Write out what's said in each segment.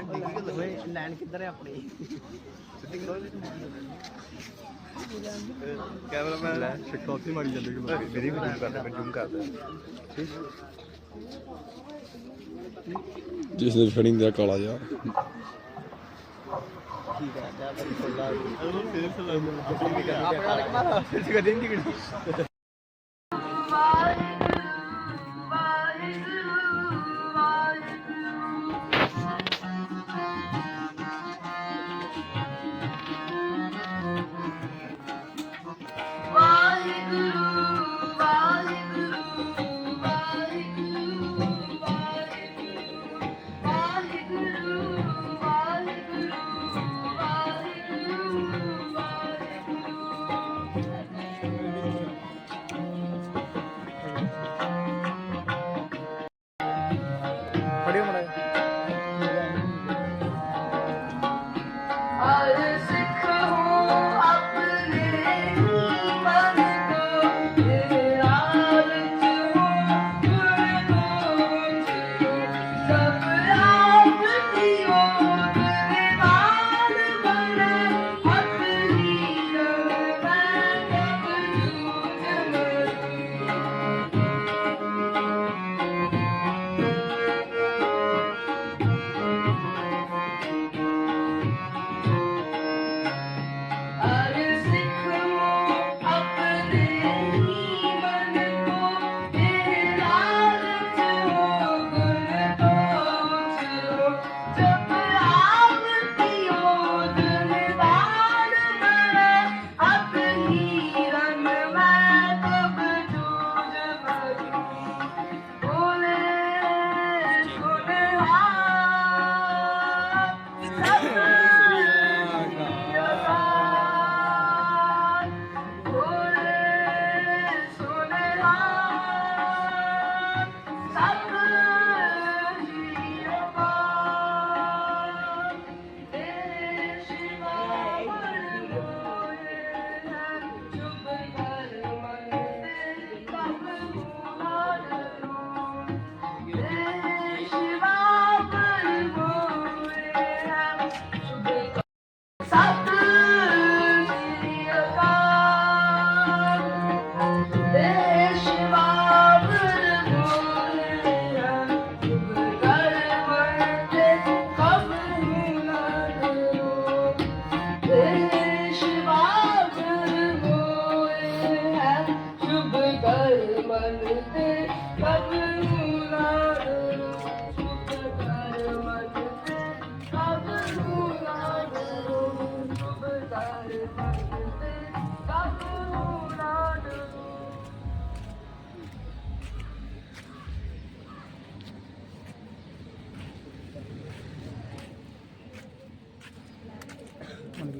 Line किधर है अपनी कैमरामैन शिकौती मारी जाती है मेरी भी जूम करना मैं जूम करदा जिस ने फड़िंग दा काला जा ठीक है जा बड़ी खोला अपना मारा फिर से दिन की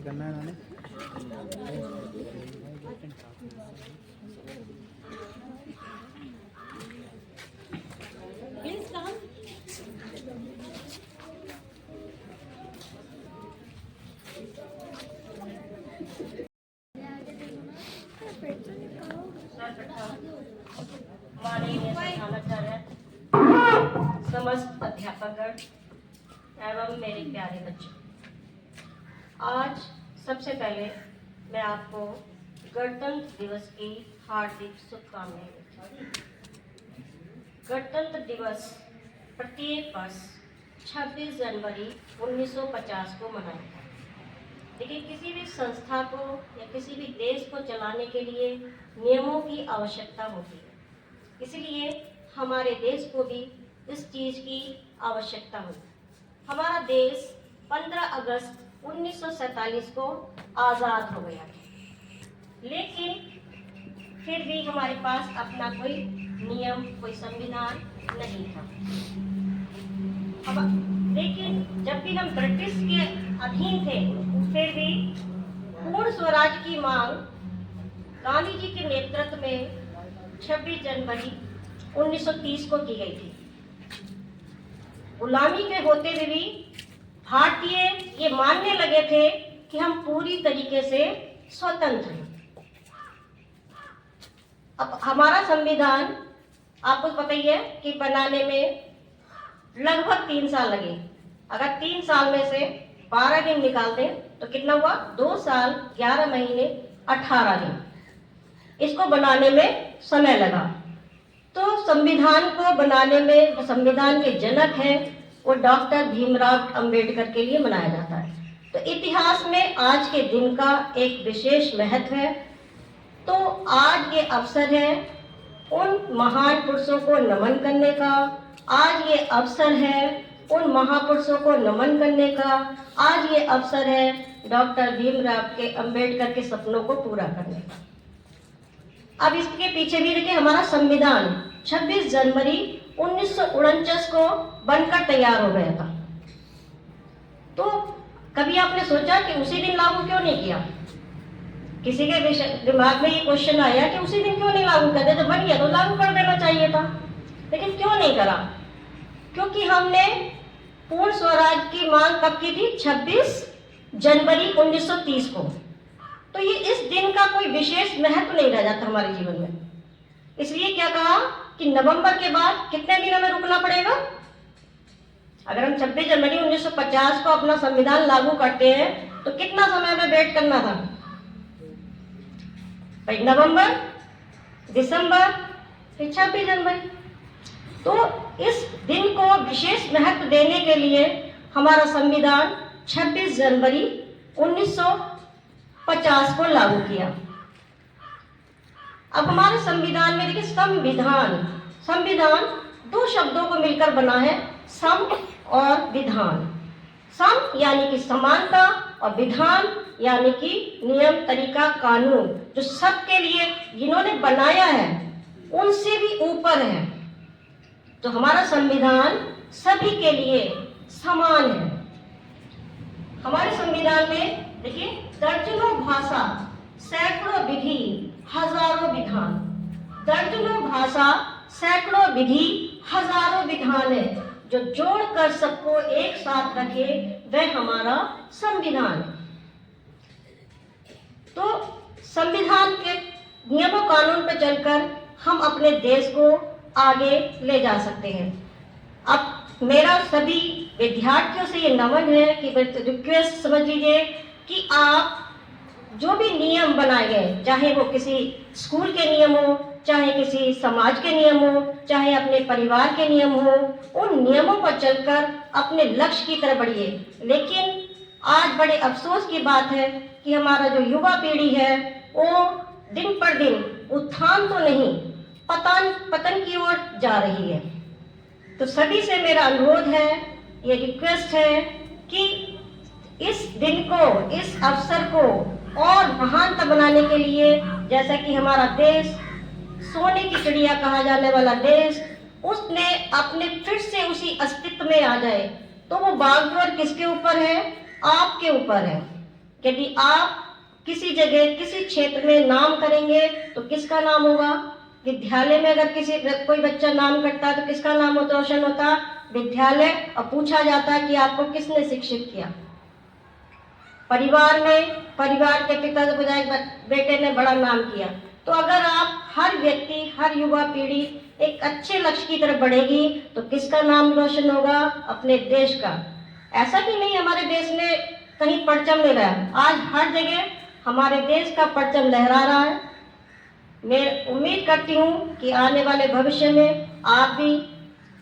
करना है इन्होंने समस्त अध्यापकगण एवं मेरे प्यारे बच्चों, आज सबसे पहले मैं आपको गणतंत्र दिवस की हार्दिक शुभकामनाएं देती हूँ। गणतंत्र दिवस प्रत्येक वर्ष 26 जनवरी 1950 को मनाया था। लेकिन किसी भी संस्था को या किसी भी देश को चलाने के लिए नियमों की आवश्यकता होती है, इसलिए हमारे देश को भी इस चीज़ की आवश्यकता हुई। हमारा देश 15 अगस्त 1947 को आज़ाद हो गया, लेकिन फिर भी हमारे पास अपना कोई नियम, कोई संविधान नहीं था। लेकिन जब भी हम ब्रिटिश के अधीन थे, फिर भी पूर्ण स्वराज की मांग गांधी जी के नेतृत्व में 26 जनवरी 1930 को की गई थी। गुलामी के होते हुए भी भारतीय ये मानने लगे थे कि हम पूरी तरीके से स्वतंत्र हैं। अब हमारा संविधान आपको पता ही है कि बनाने में लगभग 3 साल लगे। अगर 3 साल में से 12 दिन निकाल दें तो कितना हुआ? 2 साल 11 महीने 18 दिन। इसको बनाने में समय लगा। तो संविधान को बनाने में जो संविधान के जनक हैं वो डॉक्टर भीमराव अंबेडकर के लिए मनाया जाता है। तो इतिहास में आज के दिन का एक विशेष महत्व है। तो आज ये अवसर है उन महान पुरुषों को नमन करने का, आज ये अवसर है उन महापुरुषों को नमन करने का, आज ये अवसर है डॉक्टर भीमराव के अंबेडकर के सपनों को पूरा करने का। अब इसके पीछे भी देखिए हमारा संविधान 26 जनवरी 1949 को बनकर तैयार हो गया था। तो कभी आपने सोचा कि उसी दिन लागू क्यों नहीं किया? किसी के दिमाग में ये क्वेश्चन आया कि उसी दिन क्यों नहीं लागू कर दिया? जब बन गया तो लागू कर देना चाहिए था, लेकिन क्यों नहीं करा? क्योंकि हमने पूर्ण स्वराज की मांग कब की थी? 26 जनवरी 1930 को। तो ये इस दिन का कोई विशेष महत्व नहीं रह जाता हमारे जीवन में। इसलिए क्या कहा कि नवंबर के बाद कितने दिन हमें रुकना पड़ेगा? अगर हम 26 जनवरी 1950 को अपना संविधान लागू करते हैं तो कितना समय हमें वेट करना था? भाई नवंबर, दिसंबर, फिर 26 जनवरी। तो इस दिन को विशेष महत्व देने के लिए हमारा संविधान 26 जनवरी 1950 को लागू किया। अब हमारे संविधान में देखिए संविधान 2 शब्दों को मिलकर बना है, सम और विधान। सम यानी कि समानता और विधान यानी कि नियम, तरीका, कानून, जो सबके लिए जिन्होंने बनाया है उनसे भी ऊपर है। तो हमारा संविधान सभी के लिए समान है। हमारे संविधान में देखिए दर्जनों भाषा, सैकड़ों विधि, हजारों विधान। दर्जनों भाषा, सैकड़ों विधि, हजारों विधान है जो जोड़कर सबको एक साथ रखे, वह हमारा संविधान है। तो संविधान के नियमों कानून पर चलकर हम अपने देश को आगे ले जा सकते हैं। अब मेरा सभी विद्यार्थियों से ये नमन है कि रिक्वेस्ट समझ लीजिए कि आप जो भी नियम बनाए गए, चाहे वो किसी स्कूल के नियम हो, चाहे किसी समाज के नियम हो, चाहे अपने परिवार के नियम हो, उन नियमों पर चलकर अपने लक्ष्य की तरफ बढ़िए। लेकिन आज बड़े अफसोस की बात है कि हमारा जो युवा पीढ़ी है वो दिन पर दिन उत्थान तो नहीं, पतन की ओर जा रही है। तो सभी से मेरा अनुरोध है, ये रिक्वेस्ट है कि इस दिन को, इस अवसर को और महानता बनाने के लिए, जैसा कि हमारा देश सोने की चिड़िया कहा जाने वाला देश, उसने अपने फिर से उसी अस्तित्व में आ जाए, तो वो भागदौड़ किसके ऊपर है? आपके ऊपर है। यदि आप किसी जगह, किसी क्षेत्र में नाम करेंगे तो किसका नाम होगा? विद्यालय में अगर कोई बच्चा नाम करता है तो किसका नाम रोशन होता? विद्यालय। और पूछा जाता है कि आपको किसने शिक्षित किया? परिवार में परिवार के पिता के बजाय बेटे ने बड़ा नाम किया। तो अगर आप हर व्यक्ति, हर युवा पीढ़ी एक अच्छे लक्ष्य की तरफ बढ़ेगी तो किसका नाम रोशन होगा? अपने देश का। ऐसा कि नहीं हमारे देश में कहीं परचम नहीं रहा, आज हर जगह हमारे देश का परचम लहरा रहा है। मैं उम्मीद करती हूँ कि आने वाले भविष्य में आप भी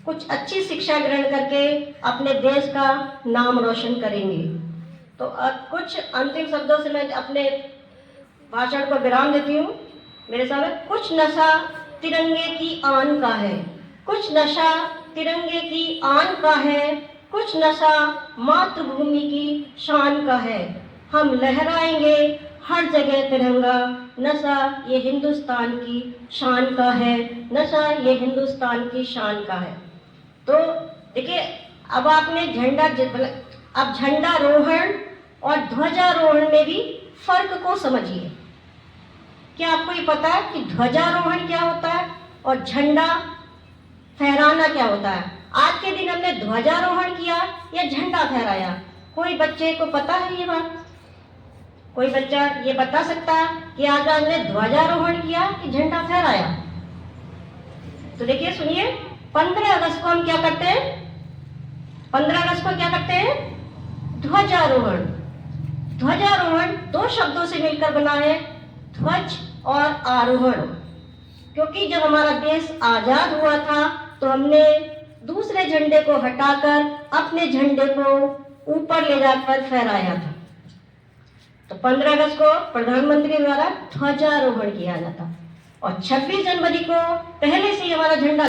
कुछ अच्छी शिक्षा ग्रहण करके अपने देश का नाम रोशन करेंगे। तो कुछ अंतिम शब्दों से मैं अपने भाषण को विराम देती हूँ। मेरे सामने कुछ नशा तिरंगे की आन का है, कुछ नशा तिरंगे की आन का है, कुछ नशा मातृभूमि की शान का है। हम लहराएंगे हर जगह तिरंगा, नशा ये हिंदुस्तान की शान का है, नशा ये हिंदुस्तान की शान का है। तो देखिए अब आपने अब झंडारोहण और ध्वजारोहण में भी फर्क को समझिए। क्या आपको ये पता है कि ध्वजारोहण क्या होता है और झंडा फहराना क्या होता है? आज के दिन हमने ध्वजारोहण किया या झंडा फहराया? कोई बच्चे को पता है ये बात? कोई बच्चा ये बता सकता है कि आज हमने ध्वजारोहण किया कि झंडा फहराया? तो देखिए सुनिए, 15 अगस्त को हम क्या करते हैं? 15 अगस्त को क्या करते हैं? ध्वजारोहण। ध्वजारोहण दो शब्दों से मिलकर बना है, ध्वज और आरोहण। क्योंकि जब हमारा देश आजाद हुआ था तो हमने दूसरे झंडे को हटाकर अपने झंडे को ऊपर ले जाकर फहराया था। तो 15 अगस्त को प्रधानमंत्री द्वारा ध्वजारोहण किया जाता और 26 जनवरी को पहले से ही हमारा झंडा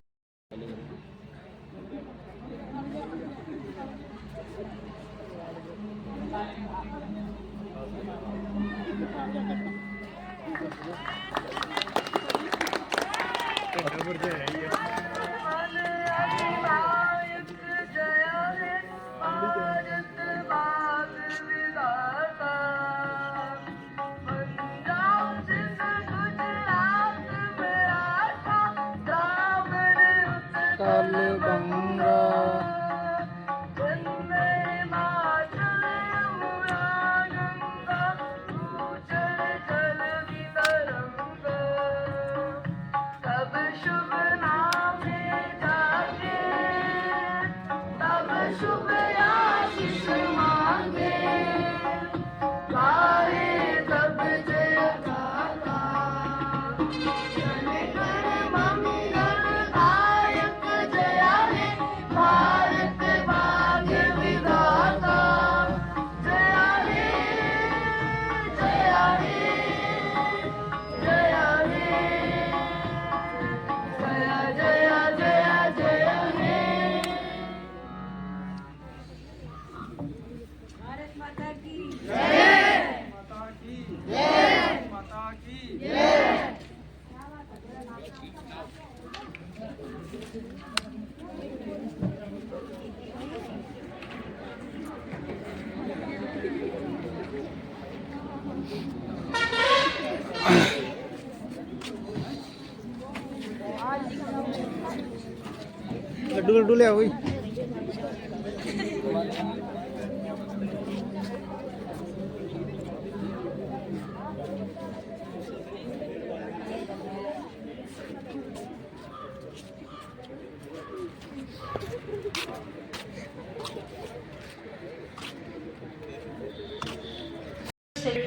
लड्डू लड्डू ले आओ भाई।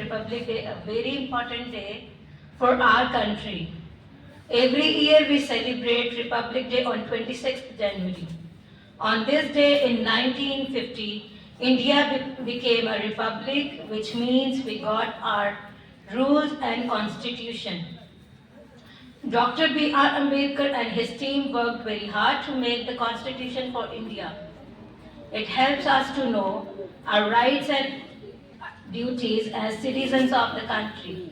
Republic Day, a very important day for our country. Every year we celebrate Republic Day on 26th January. On this day in 1950, India became a republic, which means we got our rules and constitution. Dr. B.R. Ambedkar and his team worked very hard to make the constitution for India. It helps us to know our rights and duties as citizens of the country.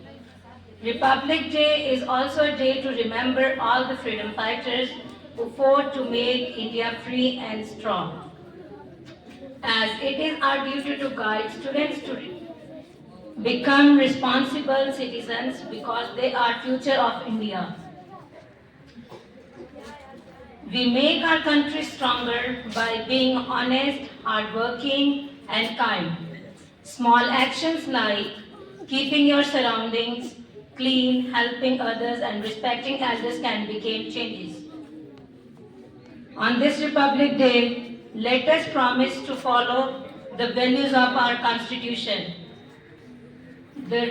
Republic Day is also a day to remember all the freedom fighters who fought to make India free and strong. As it is our duty to guide students to become responsible citizens because they are future of India. We make our country stronger by being honest, hardworking, and kind. Small actions like keeping your surroundings clean, helping others, and respecting elders can be game changes. On this Republic Day, let us promise to follow the values of our Constitution. The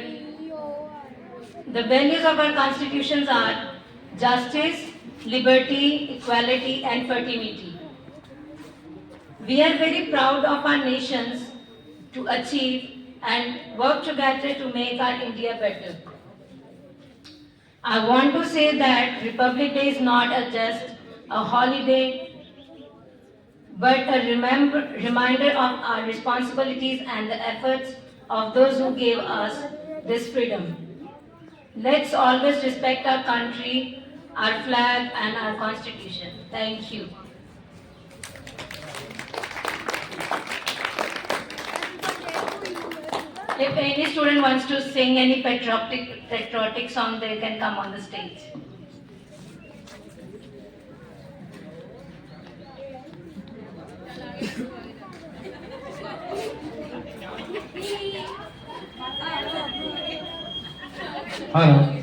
values of our Constitutions are justice, liberty, equality, and fraternity. We are very proud of our nations to achieve and work together to make our India better. I want to say that Republic Day is not just a holiday, but a reminder of our responsibilities and the efforts of those who gave us this freedom. Let's always respect our country, our flag, and our constitution. Thank you. If any student wants to sing any patriotic song, they can come on the stage. Hello.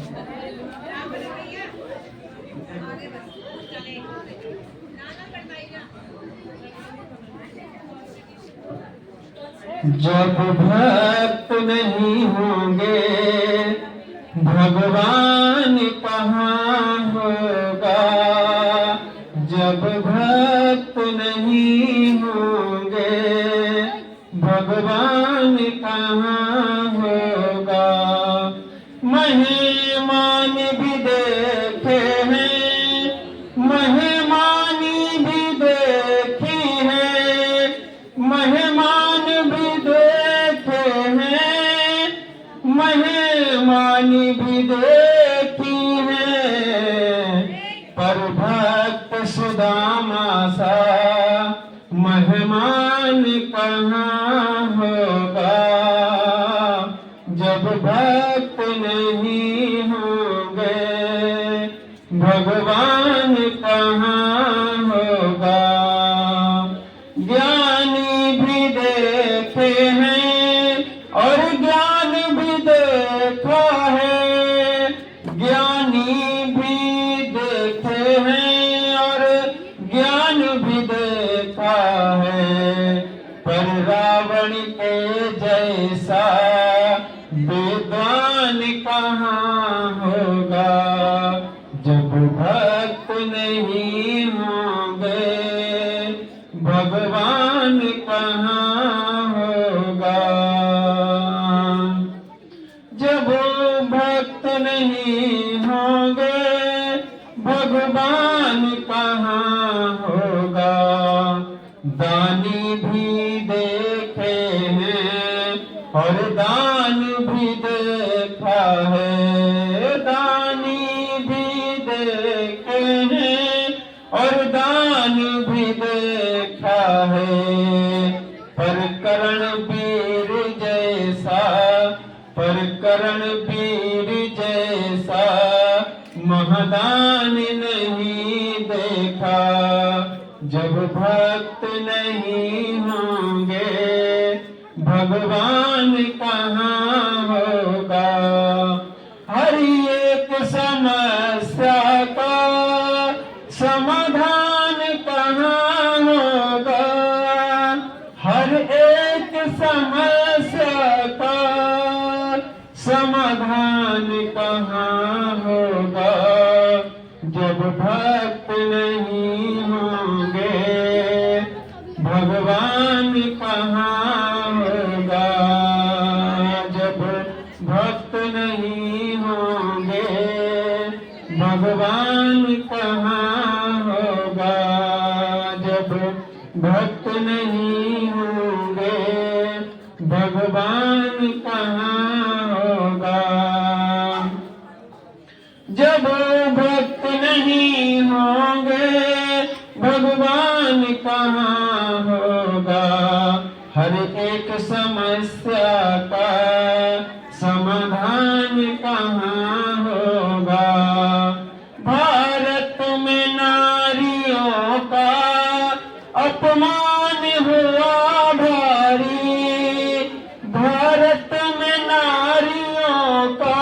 जब भक्त नहीं होंगे भगवान कहाँ होगा। जब भक्त नहीं होंगे भगवान कहाँ होगा। महिमान भी देखे हैं, महिमानी भी देखी है, महिमान भी देखे हैं, महिमानी भी देखी है। पर भक्त सुदामा सा मेहमान कहाँ होगा। जब भक्त नहीं होंगे भगवान कहाँ होगा। ज्ञानी भी देखे हैं और ज्ञान भी देखा है, ज्ञानी भी देखे हैं और ज्ञान भी देखा है। पर रावण के जैसा विद्वान कहाँ होगा। जब भक्त नहीं होंगे भगवान कहाँ होगा। जब भक्त नहीं होंगे भगवान कहाँ होगा। दानी भी देखे हैं और दान भी देखा है, दानी भी देखे हैं और दान भी देखा है। पर करणवीर जैसा, पर करणवीर जैसा महादान नहीं देखा। जब भक्त नहीं होंगे भगवान कहाँ होगा। हर एक समस्या का समाधान कहाँ होगा। हर एक समस्या का समाधान कहाँ होगा। जब भक्त नहीं होंगे भगवान कहाँ होगा। जब भक्त नहीं होंगे भगवान कहाँ होगा। जब भक्त नहीं होंगे भगवान कहाँ होगा। जब भक्त नहीं होंगे भगवान कहाँ होगा। हर एक समस्या का समाधान कहाँ होगा। भारत में नारियों का अपमान हुआ भारी। भारत में नारियों का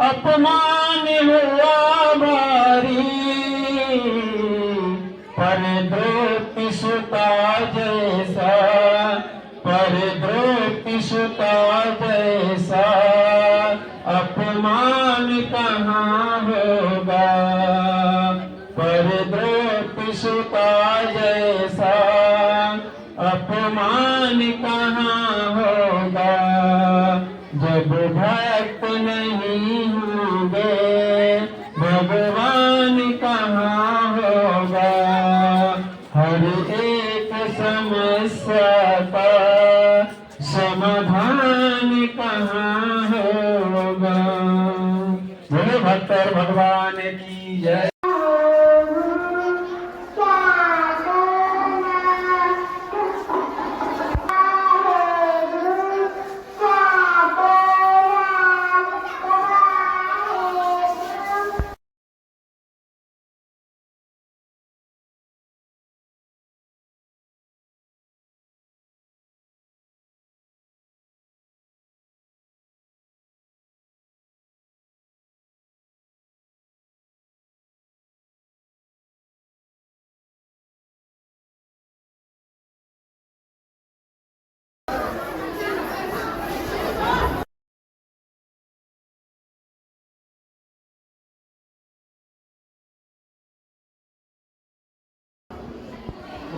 अपमान हुआ भारी। पर द्रौपदी सुता जैसा, पर द्रौपदी सुता जैसा अपमान कहाँ होगा। पर द्रौपदी सुता जैसा अपमान कहाँ होगा। जब भक्त नहीं होंगे भगवान कहाँ होगा। हर एक समस्या का समाधान कहाँ होगा। बोले भक्त और भगवान की जय।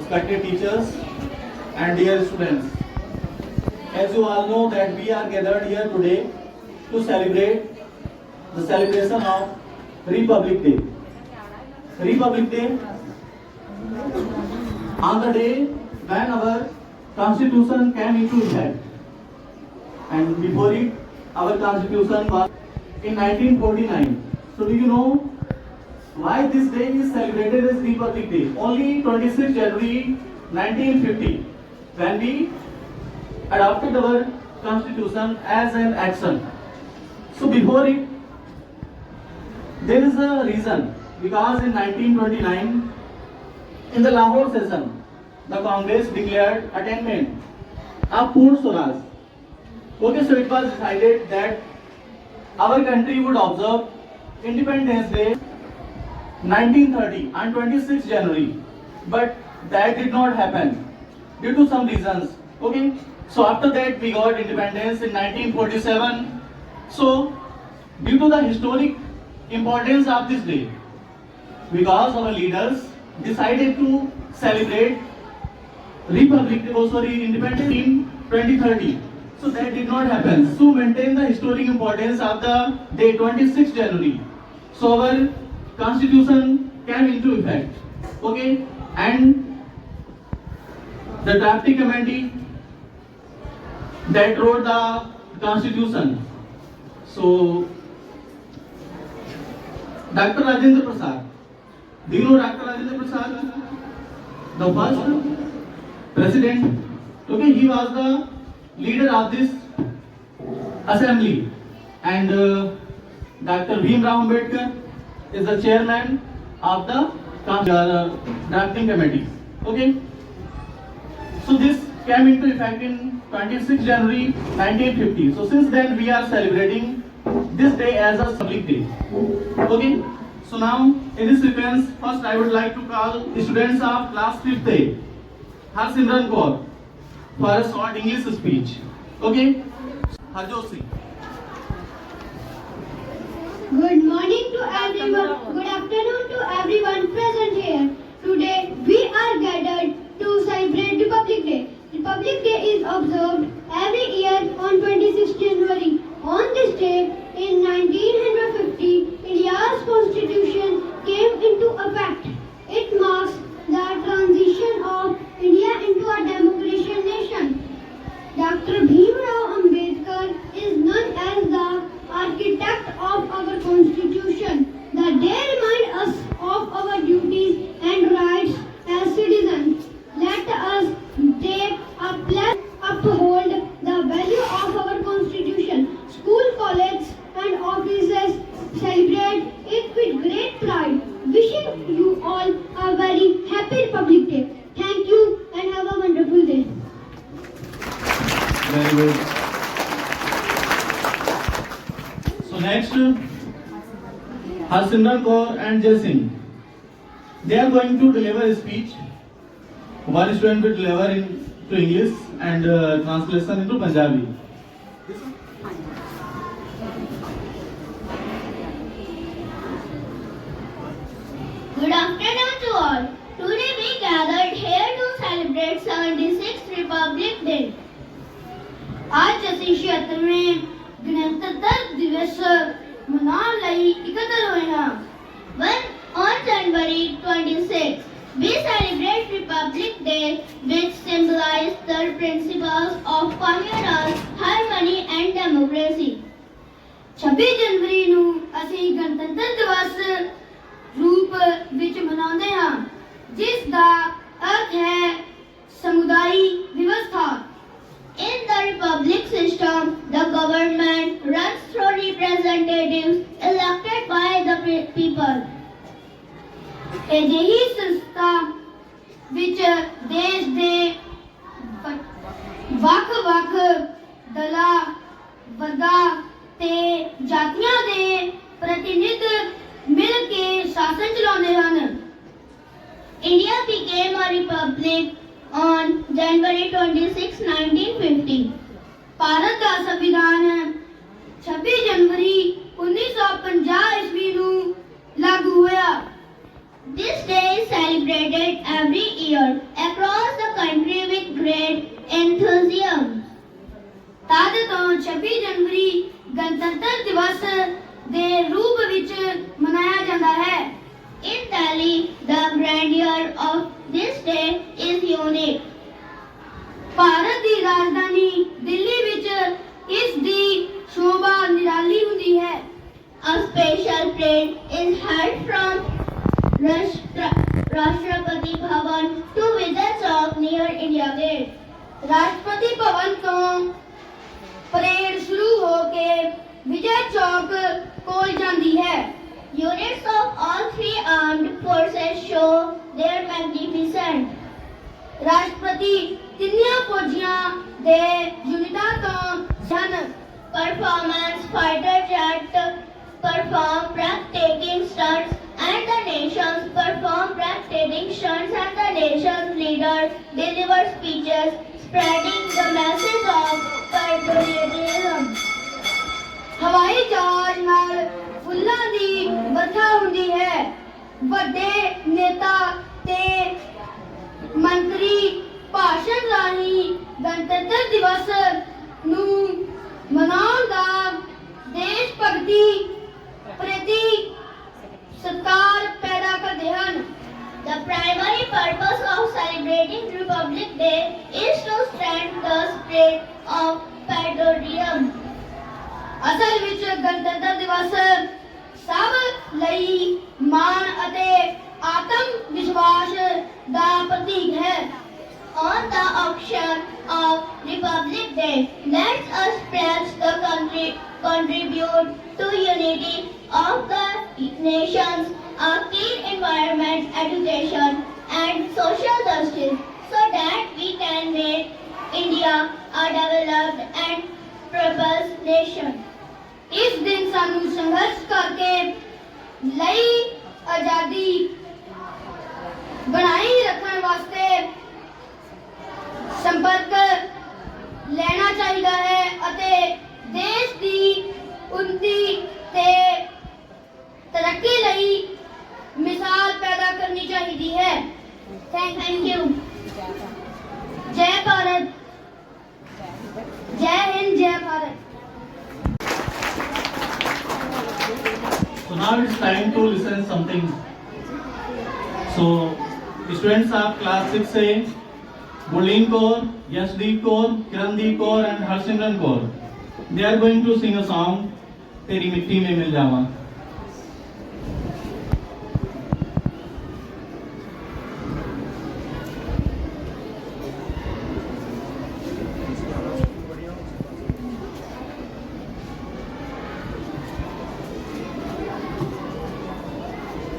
respected teachers, and dear students. As you all know that we are gathered here today to celebrate the celebration of Republic Day. Republic Day on the day when our Constitution came into effect, and before it our Constitution was in 1949. So do you know why this day is celebrated as Republic Day? Only 26 January 1950, when we adopted our Constitution as an action. So before it, there is a reason, because in 1929, in the Lahore session, the Congress declared attainment of Purna Swaraj. Okay, so it was decided that our country would observe Independence Day 1930 on 26 January, but that did not happen due to some reasons. Okay, so after that we got independence in 1947. So due to the historic importance of this day, because our leaders decided to celebrate Independence in 2030. So that did not happen. So maintain the historic importance of the day 26 January. So our Constitution came into effect. Okay, and the drafting committee that wrote the Constitution. So Dr. Rajendra Prasad. Do you know Dr. Rajendra Prasad? The first president. Okay, he was the leader of this assembly, and Dr. Bhimrao Ambedkar is the chairman of the drafting committee. Okay, so this came into effect in 26 January 1950. So since then we are celebrating this day as a public day. Okay, so now in this sequence, first I would like to call the students of class 5th A, Harsimran Kaur, for a short English speech. Okay, Harjot Singh. Good morning to everyone. Good afternoon to everyone present here. Today we are gathered to celebrate Republic Day. Republic Day is observed every year on 26 January. On this day, in 1950, India's constitution came into effect. It marks the transition of India into a democratic nation. Dr. Bhimrao Ambedkar is known as the architect of our constitution. The day reminds us of our duties and rights as citizens. Let us take a pledge uphold the value of our constitution. School, colleges and offices celebrate it with great pride. Wishing you all a very happy Republic Day. Thank you and have a wonderful day. Very good. So next, Harsimran Kaur and Jai Singh. They are going to deliver a speech. One student will deliver into English and translation into Punjabi. Good afternoon to all. Today we gathered here to celebrate 76th Republic Day. आज ਅਸੀਂ 76वें गणतंत्र दिवस मनाਉਣ ਲਈ ਇਕੱਤਰ ਹੋਏ ਹਾਂ। On January 26, we celebrate Republic Day, which symbolizes the principles of communal harmony and democracy. 26 ਜਨਵਰੀ ਨੂੰ ਅਸੀਂ ਗਣਤੰਤਰ ਦਿਵਸ ਰੂਪ ਵਿੱਚ ਮਨਾਉਂਦੇ ਹਾਂ, ਜਿਸ ਦਾ ਅਰਥ ਹੈ ਸਮੁਦਾਈ ਵਿਵਸਥਾ। In the republic system, the government runs through representatives elected by the people. ਅਜਿਹੀ ਸੰਸਥਾ ਵਿੱਚ ਦੇਸ਼ ਦੇ ਵੱਖ-ਵੱਖ ਦਲਾਂ, ਵਰਗਾਂ ਤੇ ਜਾਤੀਆਂ ਦੇ ਪ੍ਰਤੀਨਿਧ ਮਿਲ ਕੇ ਸ਼ਾਸਨ ਚਲਾਉਂਦੇ ਹਨ। India became a republic on January 26, 1950. Bharat ਦਾ ਸੰਵਿਧਾਨ 26 ਜਨਵਰੀ 1950 ਈਸਵੀ ਨੂੰ ਲਾਗੂ ਹੋਇਆ। This day is celebrated every year across country with great enthusiasm. ਤਦ ਤੋਂ 26 ਜਨਵਰੀ ਗਣਤੰਤਰ ਦਿਵਸ ਦੇ ਰੂਪ ਵਿੱਚ ਮਨਾਇਆ ਜਾਂਦਾ ਹੈ। In Delhi, the grandeur of this day is unique. Bharat ਦੀ ਰਾਜਧਾਨੀ ਦਿੱਲੀ ਵਿੱਚ ਇਸ ਦੀ ਸ਼ੋਭਾ ਨਿਰਾਲੀ ਹੁੰਦੀ ਹੈ। A special parade is held from Rashtrapati Bhavan to Vijay Chowk near India Gate. ਰਾਸ਼ਟਰਪਤੀ ਭਵਨ ਤੋਂ ਪਰੇਡ ਸ਼ੁਰੂ ਹੋ ਕੇ ਵਿਜੇ ਚੌਕ ਕੋਲ ਜਾਂਦੀ ਹੈ। Units of all three armed forces show their magnificent. ਰਾਸ਼ਟਰਪਤੀ ਤਿੰਨੀਆਂ ਫੌਜੀਆਂ ਦੇ ਯੂਨਿਟਾਂ ਤੋਂ ਹਨ। Performance fighter jet perform breathtaking stunts and the nations perform breathtaking stunts and the nation's leader deliver speeches spreading the message of patriotism. ਹਵਾਈ ਜਹਾਜ਼ ਨਾਲ ਫੁੱਲਾਂ ਦੀ ਵਰਖਾ ਹੁੰਦੀ ਹੈ। ਵੱਡੇ ਨੇਤਾ ਤੇ ਮੰਤਰੀ ਭਾਸ਼ਣ ਰਾਹੀਂ ਗਣਤੰਤਰ ਦਿਵਸ ਨੂੰ ਮਨਾਉਣ ਦਾ ਦੇਸ਼ ਭਗਤੀ ਪ੍ਰਤੀ ਸਤਿਕਾਰ ਪੈਦਾ ਕਰਦੇ ਹਨ। The primary purpose of celebrating Republic Day is to strengthen the spirit of patriotism. ਅਸਲ ਵਿੱਚ ਗਣਤੰਤਰ ਦਿਵਸ ਸਭ ਲਈ ਮਾਣ ਅਤੇ ਆਤਮ ਵਿਸ਼ਵਾਸ ਦਾ ਪ੍ਰਤੀਕ ਹੈ। On the occasion of Republic Day, let us pledge the country contribute to unity of the nations, a keen environment, education, and social justice, so that we can make India a developed and prosperous nation. ਇਸ ਦਿਨ ਸਾਨੂੰ ਸੰਘਰਸ਼ ਕਰਕੇ ਲਈ ਆਜ਼ਾਦੀ ਬਣਾਈ ਰੱਖਣ ਵਾਸਤੇ ਸੰਪਰਕ ਲੈਣਾ ਚਾਹੀਦਾ ਹੈ ਅਤੇ ਦੇਸ਼ ਦੀ ਉੱਨਤੀ ਤੇ ਤਰੱਕੀ ਲਈ ਮਿਸਾਲ ਪੈਦਾ ਕਰਨੀ ਚਾਹੀਦੀ ਹੈ। Thank you. ਜੈ ਭਾਰਤ, ਜੈ ਹਿੰਦ, ਜੈ Bharat. So now it's time to listen something. So students of class 6A, Gulin Kaur, Yashdeep Kaur, Kirandeep Kaur and Harsimran Kaur, they are going to sing a song, Teri Mitti Mein Mil Jawa.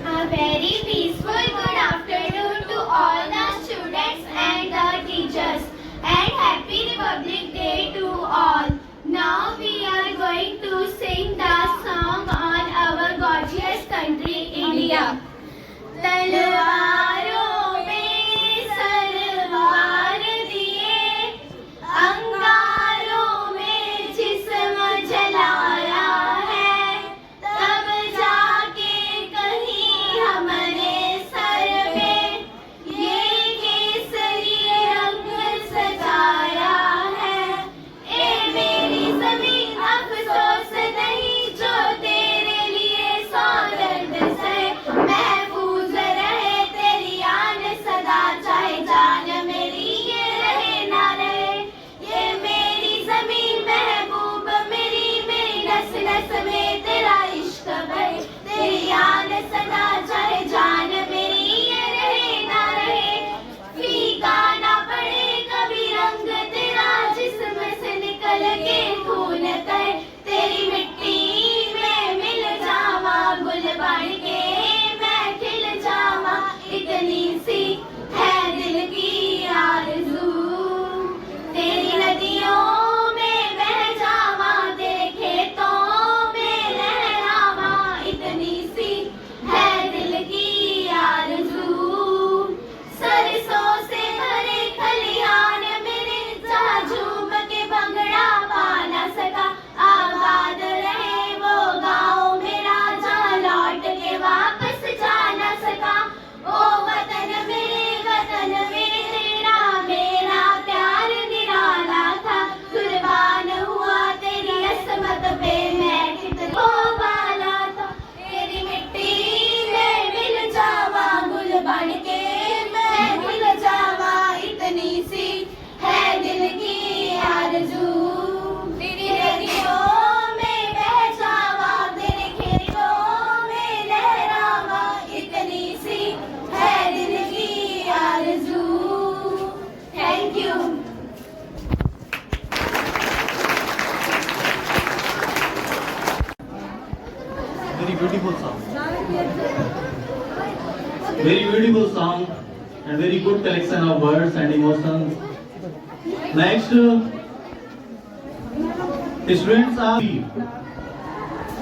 A very peaceful good afternoon to all the students and the teachers, and happy Republic Day to all. Now we are going to sing the song on beautiful song. Very beautiful song and very good collection of words and emotions. Next, students are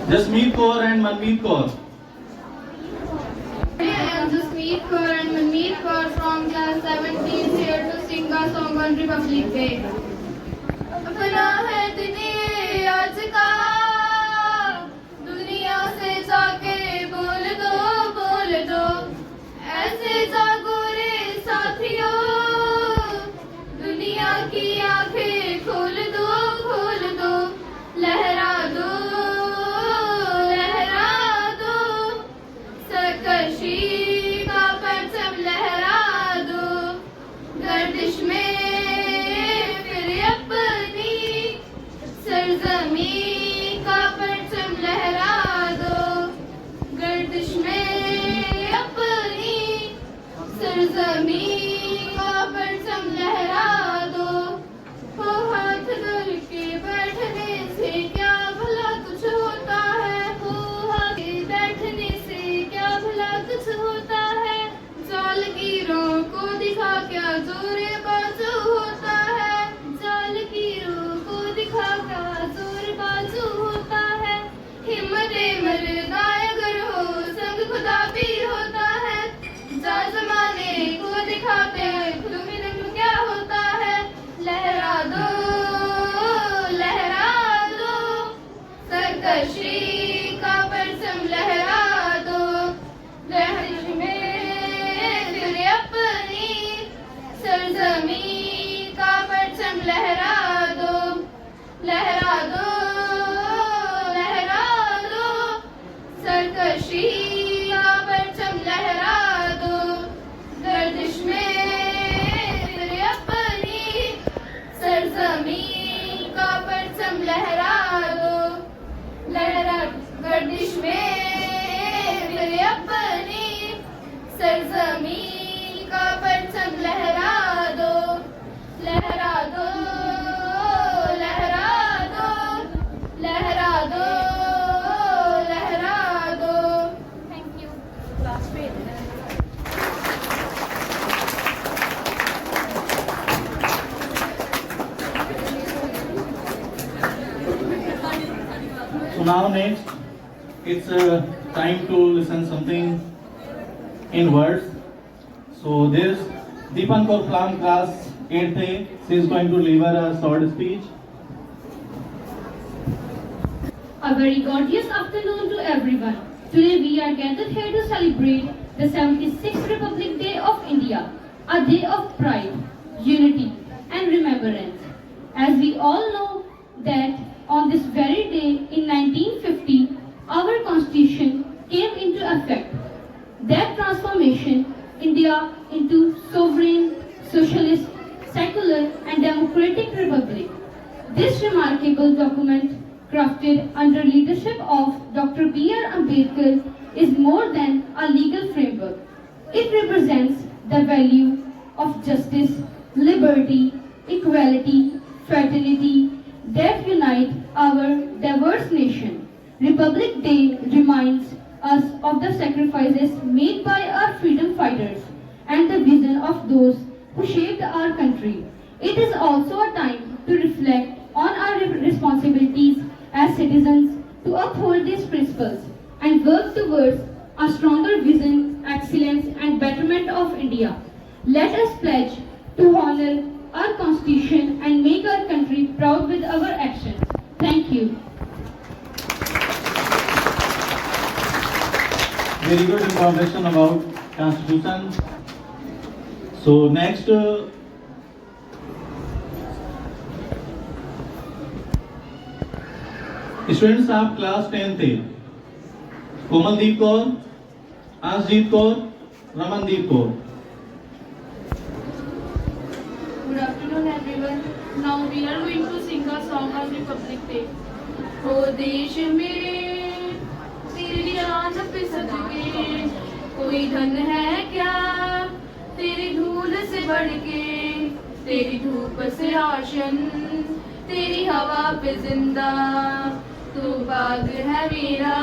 Jasmeet Kaur and Manmeet Kaur. I am Jasmeet Kaur and Manmeet Kaur from class 17 here to sing a song on Republic Day. अपना है दिन आज का, दुनिया से जाके बोल दो, ऐसे जागो रे साथियों, दुनिया की आंखें खोल दो, लहरा दो, सरकशी का परचम लहरा दो, गर्दिश में फिर अपनी सरजमी का परचम लहरा दो, गर्दिश में अपनी सरजमी का परचम लहरा दो। हो हाथ धर के बैठने से क्या भला कुछ होता है, हो हाथ बैठने से क्या भला कुछ होता है, जालगीरों को दिखा क्या जोरे बाजू होता है, जालगीरों को दिखा क्या जोर बाजू होता है, हिम्मते मर्दाए अगर हो संग खुदा भी होता है, जा जमाने को दिखाते खुद में रंग क्या होता है, लहरा दो, सरकशी का परचम लहरा दो, गर्दिश में फिर अपनी सरजमी का परचम लहरा दो, सरकशी का परचम लहरा दो, गर्दिश में फिर अपनी सरजमी का परचम लहरा दो, गर्दिश में फिर अपनी सरजमी का परचम लहरा दो, लहरा दो, लहरा दो। Thank you. So now next, it's time to listen something in words. So this Deepan Kaur from class 8th A, she is going to deliver a short speech. A very gorgeous afternoon to everyone. Today we are gathered here to celebrate the 76th Republic Day of India, a day of pride, unity and remembrance. As we all know that on this very day in 1950, our constitution came into effect. That transformation India into sovereign, socialist, secular and democratic republic. This remarkable document, crafted under leadership of Dr. B.R. Ambedkar, is more than a legal framework. It represents the value of justice, liberty, equality, fraternity that unite our diverse nation. Republic Day reminds us of the sacrifices made by our freedom fighters and the vision of those who shaped our country. It is also a time to reflect on our responsibilities as citizens to uphold these principles and work towards a stronger vision, excellence and betterment of India. Let us pledge to honor our constitution and make our country proud with our actions. Thank you. Very good information about constitution. So next, students of class 10th A, Komaldeep Kaur, Anshdeep Kaur, Ramandeep Kaur. Good afternoon everyone. Now we are going to sing a song on Republic Day. ओ देश मेरे तेरी शान पे सदके कोई धन है क्या तेरी धूल से बढ़ के, तेरी धूप से रोशन तेरी हवा पे जिंदा, तू बाग है मेरा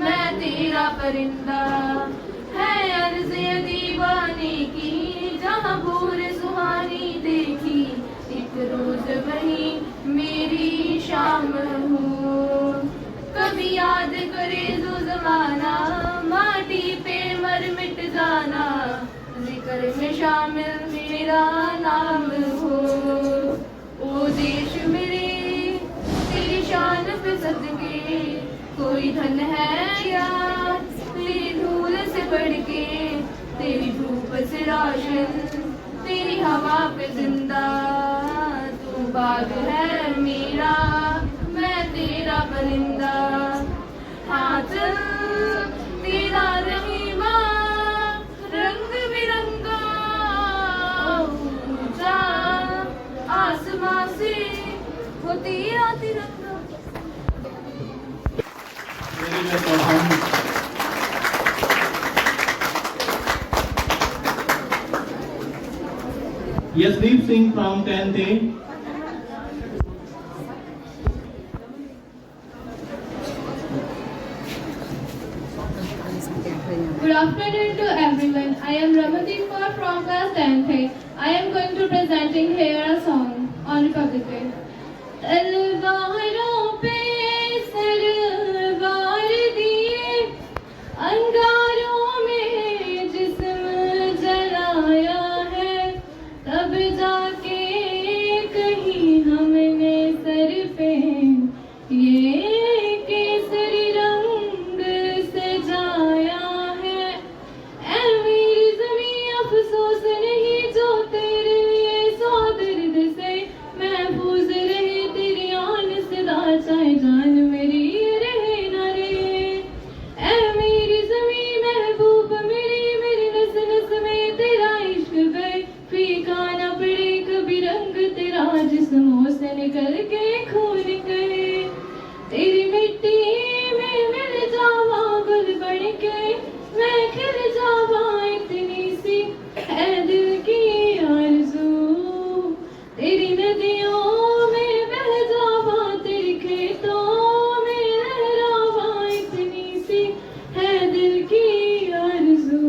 मैं तेरा परिंदा। है अर्ज़ ये दीवाने की जहाँ भोर सुहानी देखी, एक रोज वही मेरी शाम हूँ। कभी याद करे जो जमाना, माटी पे मर मिट जाना, जिक्र में शामिल मेरा नाम हो। ओ देश मेरे तेरी शान पे सदके, कोई धन है या तेरी धूल से बढ़ के, तेरी धूप से रोशन तेरी हवा पे जिंदा। तू बाग है मेरा मैं तेरा परिंदा। हाथ तेरा रहीमा रंग बिरंगा, ऊंचा आसमां से वो तेरा तिरंगा। Very well performed. Yasdeep Singh from 10th A. Good afternoon to everyone. I am Ramadeep Kaur from class 10th A. I am going to presenting here a song on Republic Day. तलवारों पे सरवार दिए, अंगारों में जिस्म जलाया है, तब जाके कहीं हमने सर पे ये केसरी रंग सजाया है। ऐ मेरी ज़मीं अफसोस नहीं जो तेरे लिए सौ दर्द से महफूज रहे, तेरी आन सदा चाहे जान मेरी रहे न रहे। ऐ मेरी ज़मीं महबूब मेरी, मेरी नस नस में तेरा इश्क बहे, फीका न पड़े कभी रंग तेरा जिस्मों से निकल के खून कहे। तेरी मिट्टी में मिल जावा गुल बन के, मैं खिल जावा इतनी सी है दिल की आरज़ू। तेरी नदियों में बह जावा, तेरे खेतों में लहरावा, इतनी सी है दिल की आरज़ू।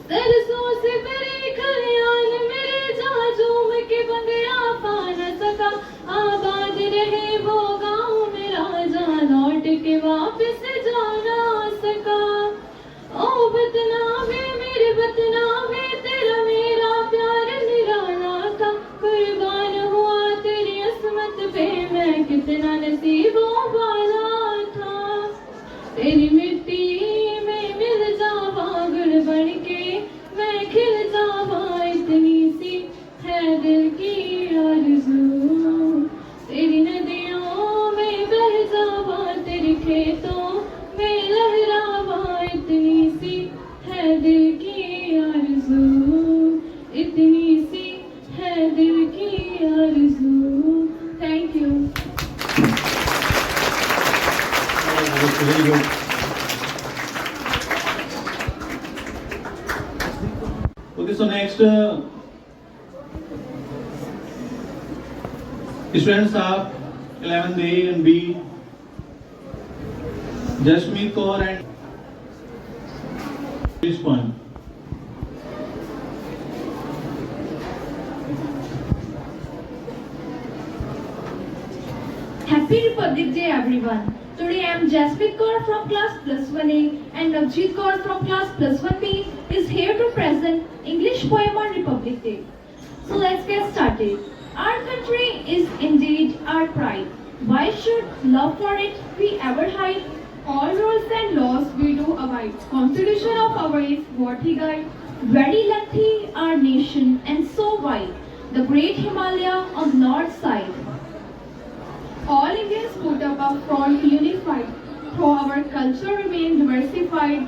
सरसों से भरे खलियान मेरे जहाँ झूम के बंगड़ा पा न सका, आबाद रहे वो गाँव मेरा जहाँ लौट के वापस जा ना सका। ओ वतना वे मेरे वतना वे, तेरा मेरा प्यार निराला था, कुर्बान हुआ तेरी असमत पे मैं कितना नसीबों वाला था। तेरी मिट्टी में मिल जावा गुल बन के, मैं खिल जावा इतनी सी है दिल की आरज़ू। तेरी नदियों में बह जावा, तेरे खेतों में लहरावा, इतनी सी है दिल की आरज़ू, इतनी सी है दिल की आरज़ू। Thank you. Very good. Okay, so next students of 11th A and B, Jasmeet Kaur and this point. Happy Republic Day everyone. Today I am Jasmeet Kaur from class plus 1A and Navjeet Kaur from class plus 1B is here to present English poem on Republic Day. So let's get started. Our country is indeed our pride. Why should love for it we ever hide? All rules and laws we do abide. Constitution of our is what he guide. Very lengthy our nation and so wide. The great Himalaya on north side. All Indians put up a front unified, though our culture remain diversified.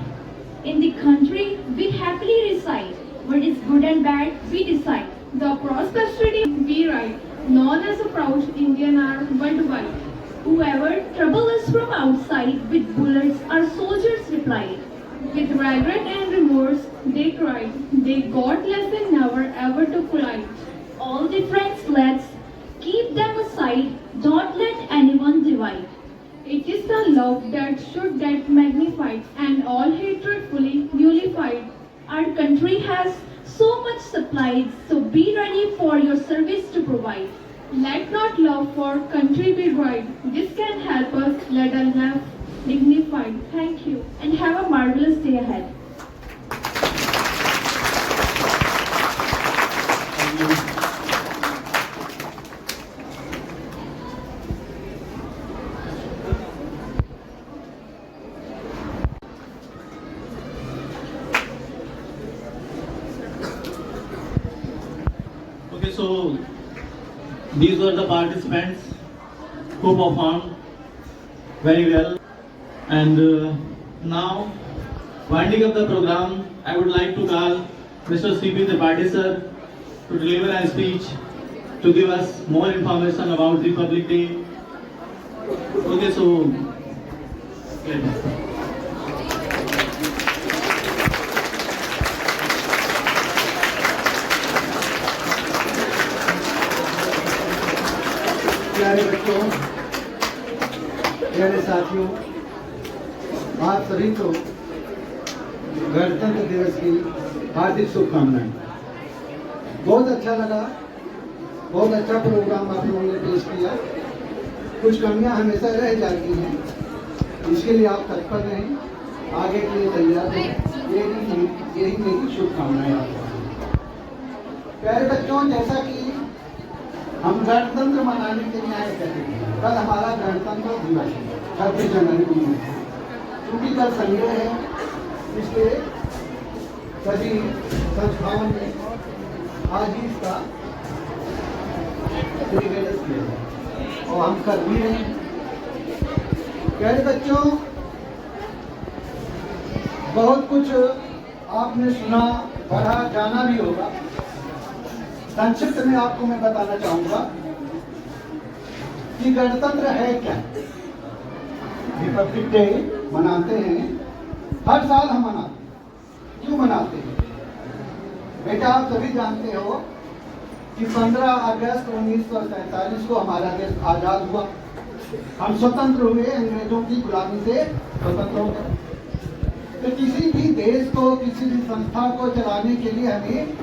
In the country we happily reside, what is good and bad we decide. The prosperity we ride, known as a proud Indian are worldwide. Whoever trouble us from outside, with bullets our soldiers replied. With regret and remorse they cried, they got lesson never ever to collide. All difference let's keep them aside, don't let anyone divide. It is the love that should get magnified and all hatred fully nullified. Our country has so much supplies, so be ready for your service to provide. Let not love for country be right. This can help us lead a life dignified. Thank you and have a marvelous day ahead. Okay, so these were the participants who performed very well. And now, winding up the program, I would like to call Mr. C.P. Tripathi sir to deliver a speech to give us more information about Republic Day. Okay, so प्यारे बच्चों, प्यारे साथियों, आप सभी को गणतंत्र दिवस की हार्दिक शुभकामनाएं। बहुत अच्छा लगा, बहुत अच्छा प्रोग्राम आप लोगों ने पेश किया। कुछ कमियां हमेशा रह जाती हैं, इसके लिए आप तत्पर रहें, आगे के लिए तैयार रहें। यही मेरी शुभकामनाएं आपको। प्यारे बच्चों, जैसा कि हम गणतंत्र मनाने के लिए आए थे, कल हमारा गणतंत्र दिवस है, 26 जनवरी को। क्योंकि कल संडे है, इसलिए सभी संस्थाओं ने आज ही इसका सेलिब्रेट किया और हम कर भी रहे हैं। प्यारे बच्चों, बहुत कुछ आपने सुना, पढ़ा, जाना भी होगा। संक्षिप्त में आपको मैं बताना चाहूंगा कि गणतंत्र है क्या। रिपब्लिक डे मनाते हैं, हर साल हम मनाते हैं। क्यों मनाते हैं बेटा? आप सभी जानते हो कि 15 अगस्त 1947 को हमारा देश आजाद हुआ। हम स्वतंत्र हुए, अंग्रेजों की गुलामी से स्वतंत्र हो गए। तो किसी भी देश को, किसी भी संस्था को चलाने के लिए हमें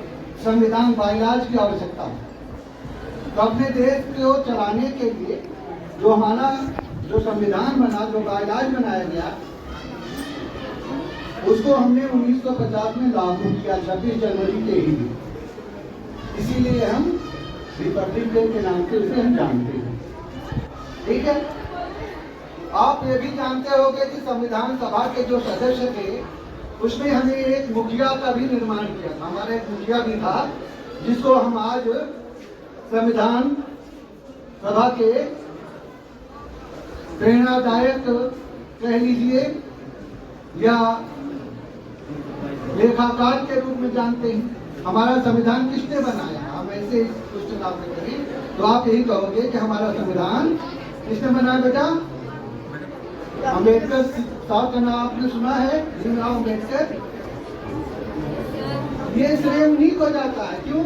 संविधान बाइलाज की आवश्यकता है। तो अपने देश को चलाने के लिए जो हमारा जो संविधान बना, जो बाइलाज बनाया गया, उसको हमने 1950 में लागू किया, 26 जनवरी के ही। इसीलिए हम रिपब्लिक डे के नाम से उसे हम जानते हैं। ठीक है, आप ये भी जानते होंगे कि संविधान सभा के जो सदस्य थे, उसमें हमें एक मुखिया का भी निर्माण किया था। हमारा एक मुखिया भी था, जिसको हम आज संविधान सभा के प्रेरणादायक कह लीजिए या लेखाकार के रूप में जानते हैं। हमारा संविधान किसने बनाया? हम ऐसे क्वेश्चन आपसे करें तो आप यही कहोगे कि हमारा संविधान किसने बनाया बेटा? अम्बेडकर साहब का नाम आपने सुना है, भीमराव अम्बेडकर। ये श्रेय उन्हीं को जाता है। क्यों?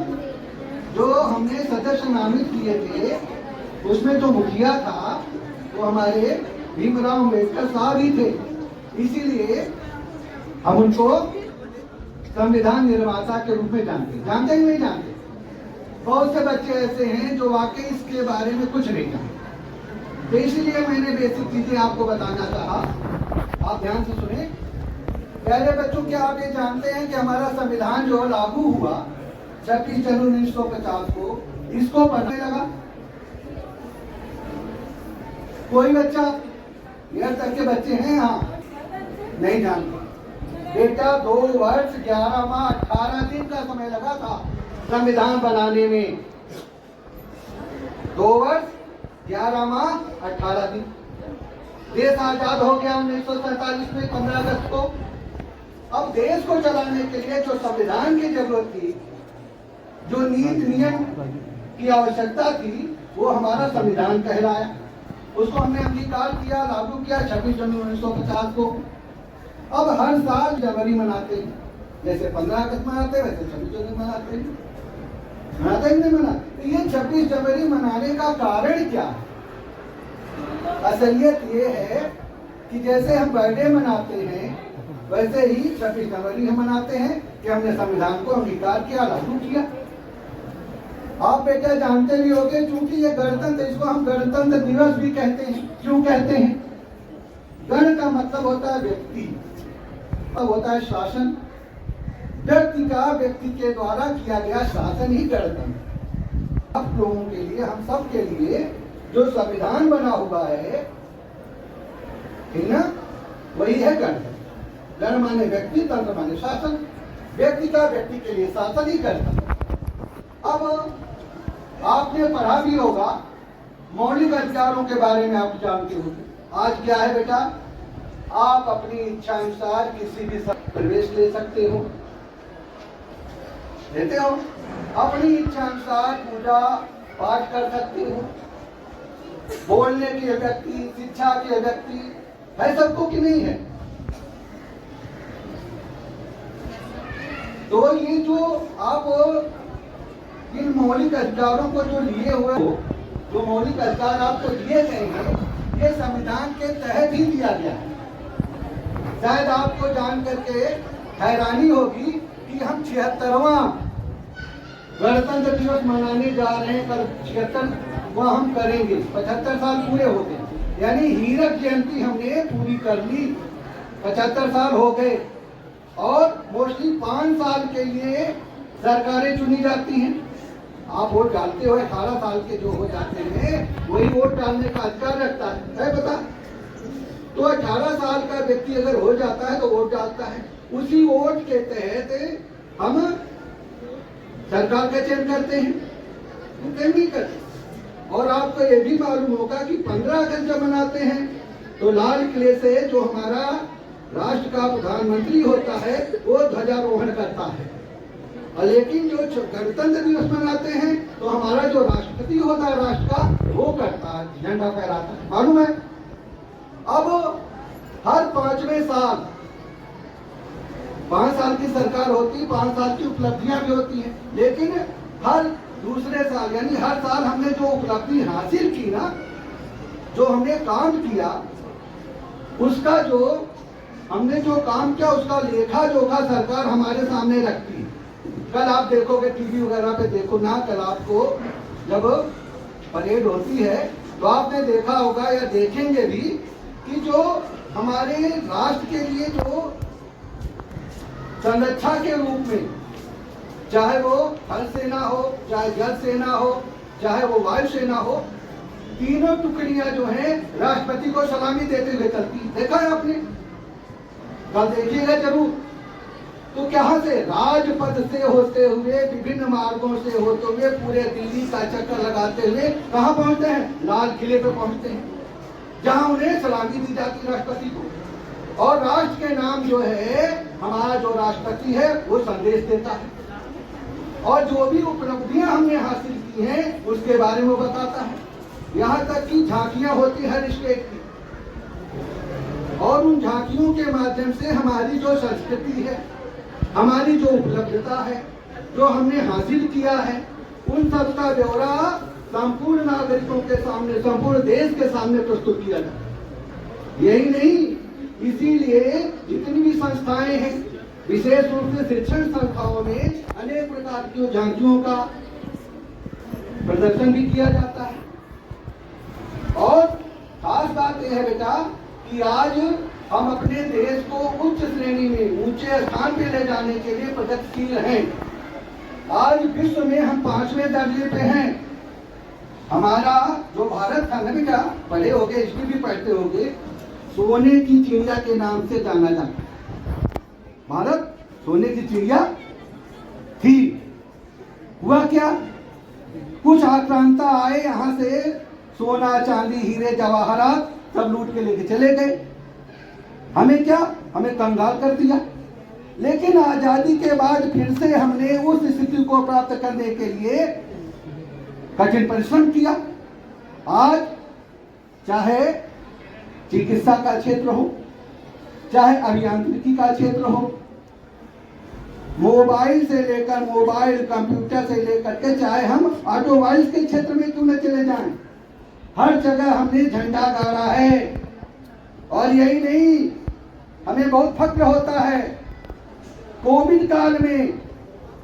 जो हमने सदस्य नामित किए थे, उसमें जो मुखिया था वो हमारे भीमराव अम्बेडकर साहब ही थे। इसीलिए हम उनको संविधान निर्माता के रूप में जानते ही नहीं जानते। बहुत से बच्चे ऐसे हैं जो वाकई इसके बारे में कुछ नहीं जानते। तो इसलिए मैंने बेसिक चीजें आपको बताना चाहा। आप ध्यान से सुने। प्यारे बच्चों, क्या आप ये जानते हैं कि हमारा संविधान जो लागू हुआ 26 जनवरी 1950 को, इसको बनने लगा कोई बच्चा? यहाँ तक के बच्चे हैं यहाँ नहीं जानते बेटा। 2 वर्ष 11 माह 18 दिन का समय लगा था संविधान बनाने में। 2 वर्ष 11 माह 18 दिन। देश आजाद हो गया 1947 में 15 अगस्त को। अब देश को चलाने के लिए जो संविधान की जरूरत थी, जो नीति नियम की आवश्यकता थी, वो हमारा संविधान कहलाया। उसको हमने अंगीकार किया, लागू किया 26 जनवरी 1950 को। अब हर साल जनवरी मनाते हैं, जैसे 15 अगस्त मनाते हैं वैसे 26 जनवरी मनाते हैं। मनाते ही नहीं मनाते। तो ये 26 जनवरी मनाने का कारण क्या है? असलियत ये है कि जैसे हम बर्थडे मनाते हैं वैसे ही 26 जनवरी हम मनाते हैं कि हमने संविधान को अंगीकार किया, लागू किया। आप बेटा जानते भी होंगे, क्योंकि ये गणतंत्र, इसको हम गणतंत्र दिवस भी कहते हैं। क्यों कहते हैं? गण का मतलब होता है व्यक्ति, अब होता है शासन। व्यक्ति का व्यक्ति के द्वारा किया गया शासन ही गणतंत्र। आप लोगों के लिए, हम सब के लिए जो संविधान बना हुआ है, ठीक ना, वही है गणतंत्र। गण माने व्यक्ति, तंत्र माने शासन। व्यक्ति का व्यक्ति के लिए शासन ही गणतंत्र। अब आपने पढ़ा भी होगा मौलिक अधिकारों के बारे में, आप जानते हो। आज क्या है बेटा? आप अपनी इच्छा अनुसार किसी भी प्रवेश ले सकते हो, लेते हो। अपनी इच्छा अनुसार पूजा पाठ कर सकते हो, बोलने की व्यक्ति, शिक्षा के व्यक्ति है सबको कि नहीं है? तो ये जो आप इन मौलिक अधिकारों को जो लिए हुए हो, जो मौलिक अधिकार आपको दिए गए हैं, ये संविधान के तहत ही दिया गया है। शायद आपको जान करके हैरानी होगी कि हम 76वां गणतंत्र दिवस मनाने जा रहे हैं। कल 76वां हम करेंगे, 75 साल पूरे हो गए, यानी हीरक जयंती हमने पूरी कर ली। 75 साल हो गए और मोस्टली 5 साल के लिए सरकारें चुनी जाती हैं। आप वोट डालते हो, 18 साल के जो हो जाते हैं वही वोट डालने का अधिकार रखता है पता? तो 18 साल का व्यक्ति अगर हो जाता है तो वोट डालता है। उसी वोट के तहत हम सरकार का चयन करते हैं, चयन नहीं करते। और आपको ये भी मालूम होगा कि 15 अगस्त जब मनाते हैं तो लाल किले से जो हमारा राष्ट्र का प्रधानमंत्री होता है वो ध्वजारोहण करता है। लेकिन जो गणतंत्र दिवस मनाते हैं तो हमारा जो राष्ट्रपति होता है राष्ट्र का, वो करता है, झंडा फहराता है, मालूम है। अब हर 5वें साल, 5 साल की सरकार होती, 5 साल की उपलब्धियां भी होती हैं, लेकिन हर दूसरे साल, यानी हर साल हमने जो उपलब्धि हासिल की ना, जो हमने काम किया, उसका जो हमने जो काम किया उसका लेखा जोखा सरकार हमारे सामने रखती है। कल आप देखोगे टीवी वगैरह पे, देखो ना, कल आपको जब परेड होती है तो आपने देखा होगा या देखेंगे भी कि जो हमारे राष्ट्र के लिए जो संरक्षा के रूप में, चाहे वो थल सेना हो, चाहे जल सेना हो, चाहे वो वायु सेना हो, तीनों टुकड़ियां जो हैं राष्ट्रपति को सलामी देते हुए चलती। देखा है आपने? कल देखिएगा जरूर। तो कहां से? राजपथ से होते हुए, विभिन्न मार्गों से होते हुए, पूरे दिल्ली का चक्कर लगाते हुए कहां पहुंचते हैं? लाल किले पे पहुंचते हैं, जहां उन्हें सलामी दी जाती है राष्ट्रपति को। और राष्ट्र के नाम जो है हमारा जो राष्ट्रपति है वो संदेश देता है, और जो भी उपलब्धियां हमने हासिल की हैं उसके बारे में बताता है। यहाँ तक कि झांकियां होती है हर स्टेट की, और उन झांकियों के माध्यम से हमारी जो संस्कृति है, हमारी जो उपलब्धता है, जो हमने हासिल किया है, उन सब का ब्यौरा संपूर्ण नागरिकों के सामने, संपूर्ण देश के सामने प्रस्तुत किया जाए। यही नहीं, इसीलिए जितनी भी संस्थाएं हैं, विशेष रूप से शिक्षण संस्थाओं में अनेक प्रकार की झांकियों का प्रदर्शन भी किया जाता है। और खास बात यह है बेटा कि आज हम अपने देश को उच्च श्रेणी में, ऊंचे स्थान पे ले जाने के लिए प्रगतिशील हैं। आज विश्व में हम 5वें दर्जे पे हैं। हमारा जो भारत था ना बेटा, पढ़े होगे, हिस्ट्री भी पढ़ते होगे, सोने की चिड़िया के नाम से जाना जाता है। भारत सोने की चिड़िया थी। हुआ क्या? कुछ आक्रांता आए, यहाँ से सोना चांदी हीरे जवाहरात सब लूट के लेके चले गए। हमें क्या? हमें कंगाल कर दिया। लेकिन आजादी के बाद फिर से हमने उस स्थिति को प्राप्त करने के लिए कठिन परिश्रम किया। आज चाहे चिकित्सा का क्षेत्र हो, चाहे अभियांत्रिकी का क्षेत्र हो, मोबाइल से लेकर, मोबाइल कंप्यूटर से लेकर के, चाहे हम ऑटोमोबाइल्स के क्षेत्र में क्यों न चले जाएं, हर जगह हमने झंडा गाड़ा है। और यही नहीं, हमें बहुत फक्र होता है, कोविड काल में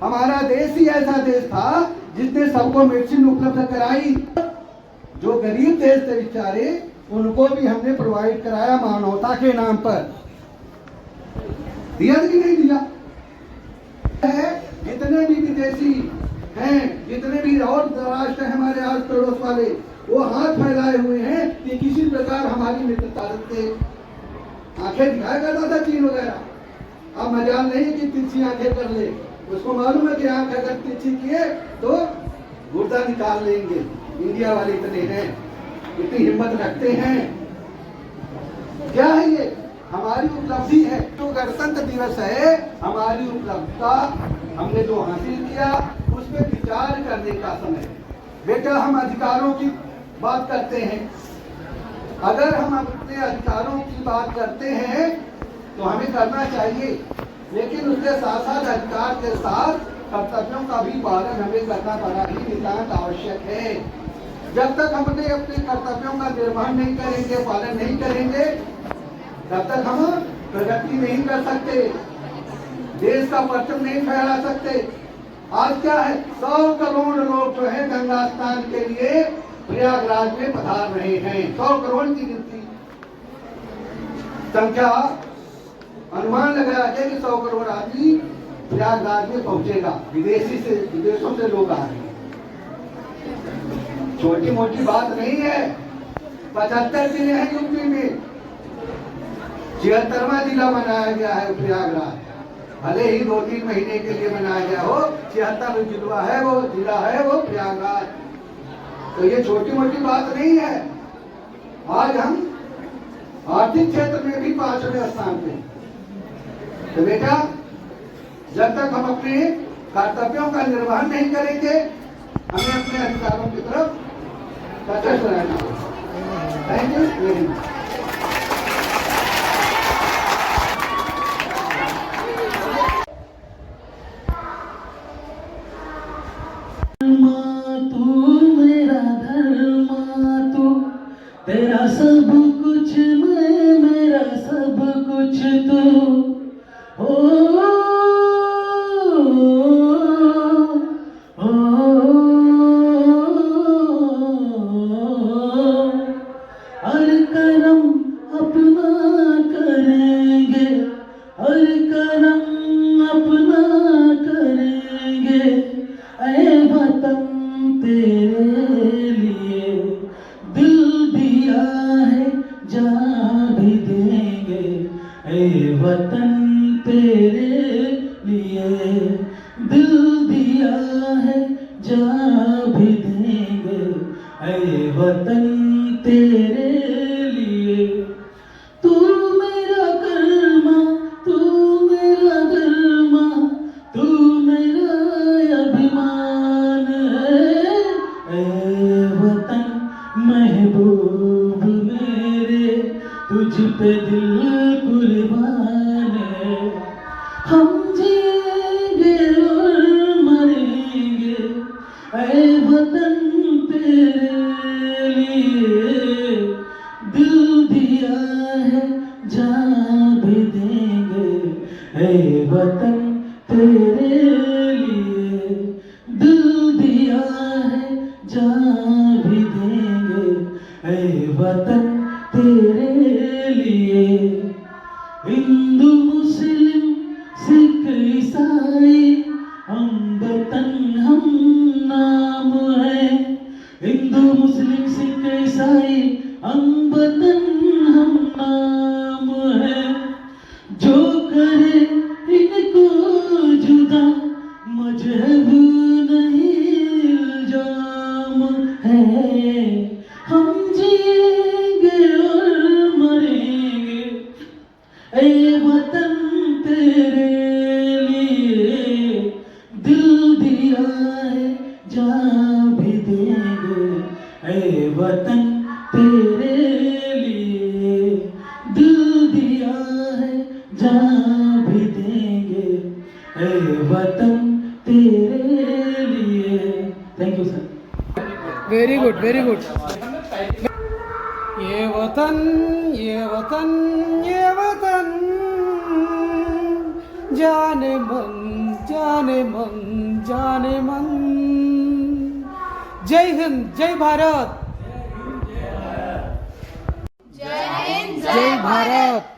हमारा देश ही ऐसा देश था जिसने सबको मेडिसिन उपलब्ध कराई। जो गरीब देश थे बेचारे, उनको भी हमने प्रोवाइड कराया मानवता के नाम पर। दिया कि नहीं दिया है? जितने भी विदेशी हैं, जितने भी और राष्ट्र हैं हमारे आस पड़ोस वाले, वो हाथ फैलाए हुए हैं कि किसी प्रकार हमारी मित्रता से आंखें दिखाया करता था चीन वगैरह। अब मजाल नहीं कि तिरछी आंखें कर ले, उसको मालूम है कि आंख अगर तिरछी किए तो गुर्दा निकाल लेंगे। इंडिया वाले इतने हैं, इतनी हिम्मत रखते हैं। क्या है ये? हमारी उपलब्धि है। जो गणतंत्र दिवस है, हमारी उपलब्धता, हमने जो हासिल किया उस पर विचार करने का समय है। बेटा, हम अधिकारों की बात करते हैं। अगर हम अपने अधिकारों की बात करते हैं तो हमें करना चाहिए, लेकिन उसके साथ साथ अधिकार के साथ कर्तव्यों का भी पालन हमें करना बड़ा ही नितांत आवश्यक है। जब तक हम अपने कर्तव्यों का निर्वहन नहीं करेंगे, पालन नहीं करेंगे, तब तक हम प्रगति नहीं कर सकते, देश का परचम नहीं फहरा सकते। आज क्या है, 100 करोड़ लोग जो है गंगा स्नान के लिए प्रयागराज में पधार रहे हैं। 100 करोड़ की गिनती, संख्या अनुमान लगाया गया कि 100 करोड़ आदमी प्रयागराज में पहुंचेगा। विदेशों से लोग आ रहे हैं। छोटी मोटी बात नहीं है। 75 जिले हैं यूपी में, 76वां जिला बनाया गया है प्रयागराज। भले ही 2-3 महीने के लिए बनाया गया हो, 76 जिला है वो प्रयागराज। तो ये छोटी मोटी बात नहीं है। आज हम आर्थिक क्षेत्र में भी 5वें स्थान पे। तो बेटा, जब तक हम अपने कर्तव्यों का निर्वहन नहीं करेंगे, हमें अपने अधिकारों की तरफ सचेत रहना होगा। Thank you very much. तेरा सब कुछ मैं, मेरा सब कुछ तू। हर करम अपना करेंगे, हर करम अपना करेंगे, ऐ वतन तेरे लिए दिल दिया है, जान भी देंगे, ऐ वतन तेरे लिए दिल दिया है, जान भी देंगे, ऐ वतन तेरे लिए। तू मेरा कर्मा, तू मेरा धर्मा, तू मेरा अभिमान है, ऐ वतन महबूब मेरे, तुझ पे दिल कुर्बान है। हम जिएंगे और मरेंगे, ऐ वतन तेरे लिए दिल दिया है, जान भी देंगे, ऐ वतन तेरे लिए दिल दिया है, जान भी देंगे, ऐ वतन तेरे लिए। हिंदू मुस्लिम सिख ईसाई हम वतन हम नाम है, हिंदू मुस्लिम सिख ईसाई हम वतन हम नाम है। जो करे इनको जुदा मजहब नहीं इल्जाम है। हम जिएंगे और मरेंगे, ऐ वतन तेरे लिए दिल दिया है, जान भी देंगे, ऐ वतन तेरे लिए दिल दिया है, जान भी देंगे, ऐ वतन तेरे लिए। Thank you sir. Very good, very good. ये वतन ये वतन ये वतन, जाने मन जाने मन जाने मन। जय हिंद जय भारत। जय हिंद जय भारत।